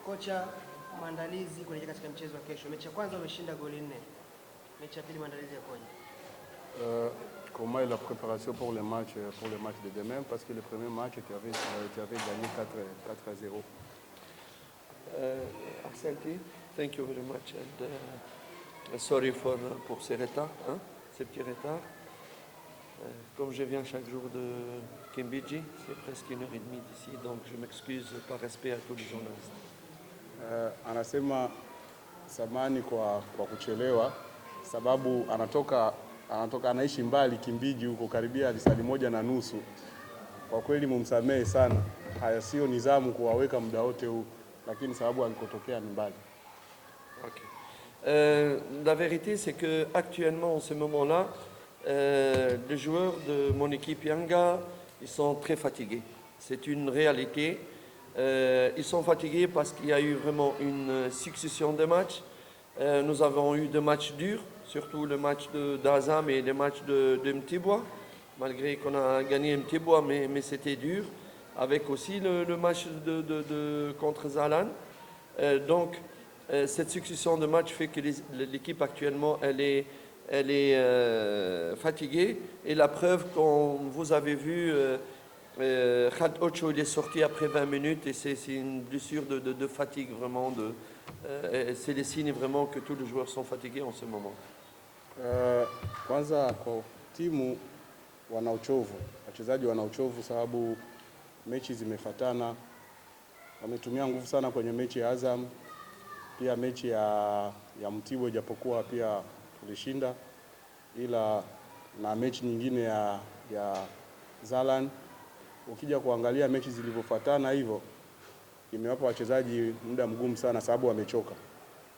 Kocha, maandalizi kuelekea katika mchezo wa kesho. Mechi ya kwanza umeshinda goli 4. Mechi ya pili maandalizi yakoje? Comment est la préparation pour le match de demain? Parce que le premier match, tu avais gagné 4-0. Asante, thank you very much. And, sorry pour ces retards, ces petits retards. Comme je viens chaque jour de Kimbiji, c'est presque 1h30 d'ici, donc je m'excuse par respect à tous les journalistes. Anasema samani kwa kuchelewa sababu anaishi mbali Kimbiji huko karibia lisali 1:30. Kwa kweli mumsamehe sana. Haya sio nizamu kuwaweka muda wote huu, lakini sababu alikotokea ni mbali. Okay. La vérité c'est que actuellement en ce moment-là, les joueurs de mon équipe Yanga, ils sont très fatigués. C'est une réalité. Ils sont fatigués parce qu'il y a eu vraiment une succession de matchs. Nous avons eu 2 matchs durs, surtout le match d'Azam et le match de Mtibwa, malgré qu'on a gagné Mtibwa, mais c'était dur, avec aussi le match contre Zalan. Donc, cette succession de matchs fait que l'équipe actuellement, elle est fatiguée. Et la preuve, comme vous avez vu, Khaled Ocho il est sorti après 20 minutes et c'est une blessure de fatigue vraiment. C'est les signes vraiment que tous les joueurs sont fatigués en ce moment. Kwanza kwa timu wana uchovu, wachezaji wana uchovu sababu mechi zimefatana. Wametumia nguvu sana kwenye mechi ya Azam, pia mechi ya Mtibwa ijapokuwa pia tulishinda, ila na mechi nyingine ya Zalan. Ukija kuangalia mechi zilivyofuatana hivyo imewapa wachezaji muda mgumu sana sababu wamechoka.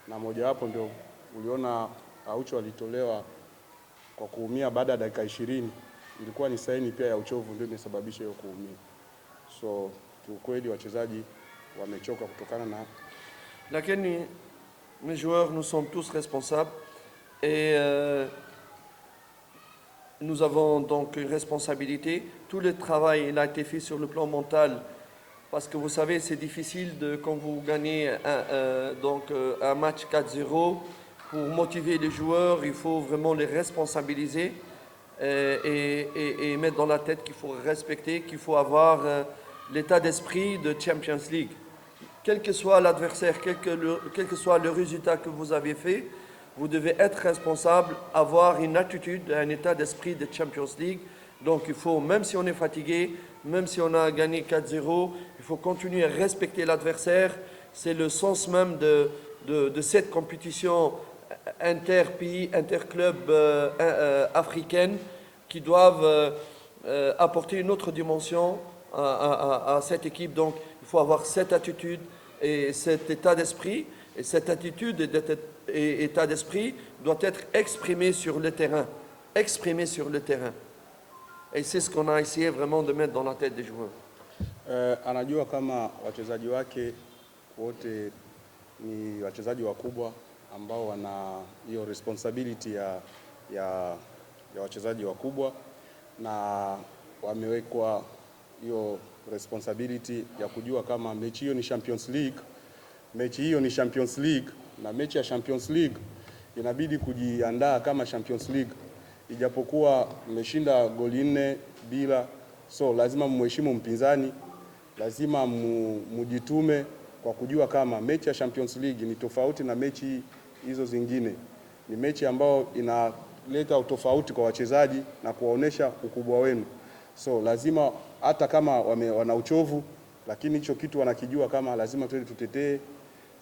Na moja wapo ndio uliona Aucho alitolewa kwa kuumia baada ya dakika 20. Ilikuwa ni saini pia ya uchovu ndio imesababisha hiyo kuumia. So kiukweli wachezaji wamechoka kutokana na lakini mes joueurs nous sommes tous responsables et nous avons donc une responsabilité. Tout le travail il a été fait sur le plan mental parce que vous savez c'est difficile quand vous gagnez un match 4-0 pour motiver les joueurs, il faut vraiment les responsabiliser et mettre dans la tête qu'il faut respecter, qu'il faut avoir l'état d'esprit de Champions League. Quel que soit l'adversaire, quel que soit le résultat que vous avez fait, vous devez être responsable, avoir une attitude, un état d'esprit de Champions League. Donc il faut, même si on est fatigué, même si on a gagné 4-0, il faut continuer à respecter l'adversaire. C'est le sens même de cette compétition inter-pays, inter-club africaine qui doivent apporter une autre dimension à cette équipe. Donc il faut avoir cette attitude et cet état d'esprit. Et cette attitude et état d'esprit doit être exprimé sur le terrain. Exprimé sur le terrain. Et c'est ce qu'on a essayé vraiment de mettre dans la tête des joueurs. Anajua kama wachezaji wake wote ni wachezaji wakubwa ambao wana hiyo responsibility ya wachezaji wakubwa na wamewekwa hiyo responsibility ya kujua kama mechi hiyo ni Champions League. Mechi hiyo ni Champions League na mechi ya Champions League inabidi kujiandaa kama Champions League. Ijapokuwa mmeshinda goli 4 bila, so lazima mheshimu mpinzani, lazima mujitume kwa kujua kama mechi ya Champions League ni tofauti na mechi hizo zingine. Ni mechi ambayo inaleta utofauti kwa wachezaji na kuwaonesha ukubwa wenu. So lazima hata kama wana uchovu, lakini hicho kitu wanakijua kama lazima twende tutetee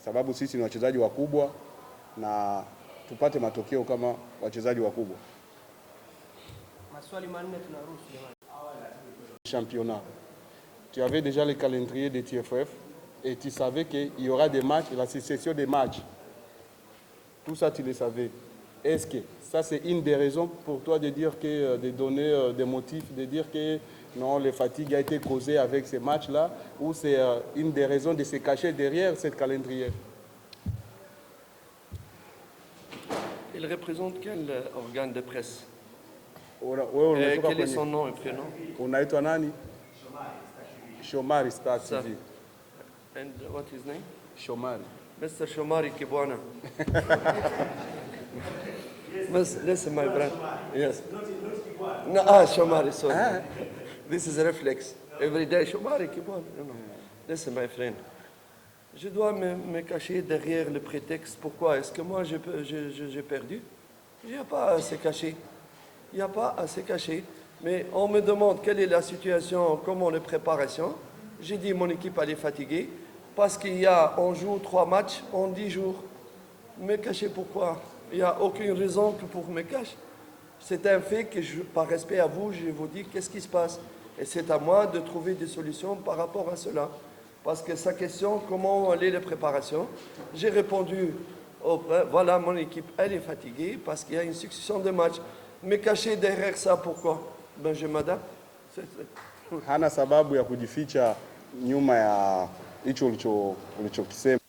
sababu sisi ni wachezaji wakubwa na tupate matokeo kama wachezaji wakubwa. Maswali manne tunaruhusu jamani. Championnat. Tu avais déjà le calendrier de TFF et tu savais qu'il y aura des matchs, la succession des matchs. Tout ça tu le savais. Est-ce que ça c'est une des raisons pour toi de dire que de donner des motifs, de dire que non, les fatigues a été causée avec ces matchs-là, ou c'est une des raisons de se cacher derrière ce calendrier? Il représente quel organe de presse? Quel est son nom et prénom? Unaitwa nani? Shomari Star TV. And what his name? Shomari. Mr. Shomari Kibwana. Listen, my brother. Yes. No, Shomari, sorry. This is a reflex. Every day, Shomari Kibwana. No. Listen, my friend. Je dois me cacher derrière le prétexte. Pourquoi? Est-ce que moi, j'ai perdu? Il n'y a pas à se cacher. Il n'y a pas à se cacher. Mais on me demande quelle est la situation, comment les préparations. J'ai dit mon équipe elle est fatiguée parce on joue 3 matchs en 10 jours. Me cacher pourquoi? Il n'y a aucune raison que pour me cacher. C'est un fait que, par respect à vous, je vous dis qu'est-ce qui se passe. Et c'est à moi de trouver des solutions par rapport à cela. Parce que sa question, comment aller les préparations, j'ai répondu, voilà, mon équipe, elle est fatiguée parce qu'il y a une succession de matchs. Me cacher derrière ça, pourquoi? Ben, je m'adapte. Hana sababu ya kujificha nyuma ya hicho ulichokisema.